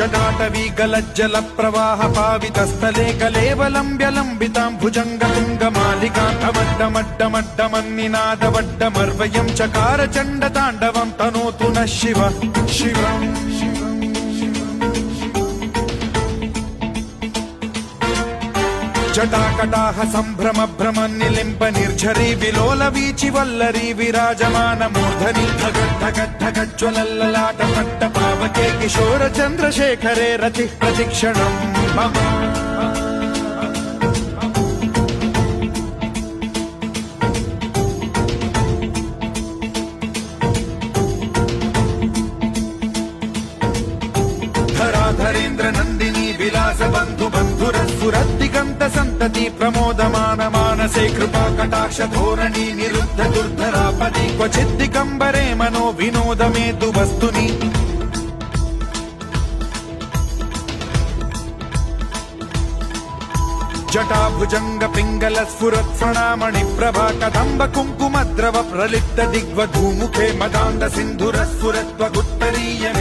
जटाटवी गलज्जल प्रवाह पावितस्थले कलेवलम्ब्यलम्बितां भुजङ्गतुङ्गमालिकान्तमड्डमड्डमड्डमन्निनादवड्डमर्वयं चकार चण्डताण्डवं तनोतु नः शिव शिवम् जटाकटाह सम्भ्रम भ्रम निलिम्ब निर्झरी विलोल वीचि वल्लरी विराजमान मूर्धनि धगद्धगद्धगज्ज्वलल्ललाट पट्ट पावके किशोर चन्द्रशेखरे रतिः प्रतिक्षणम् मम धराधरेन्द्र नन्दिनी विलास बन्धु बन्धुरस्फुरद्दिगन्त सन्तति प्रमोदमान मानसे कृपा कटाक्ष धोरणी निरुद्ध दुर्धरापदि क्वचिद्दिगम्बरे मनो विनोदमेतु वस्तुनि जटाभुजंग पिंगल स्फुरत् फणामणि प्रभा कदम्ब कुङ्कुमद्रव प्रलिप्त दिग्वधूमुखे मदान्ध सिन्धुरस्फुरत्वगुत्तरीय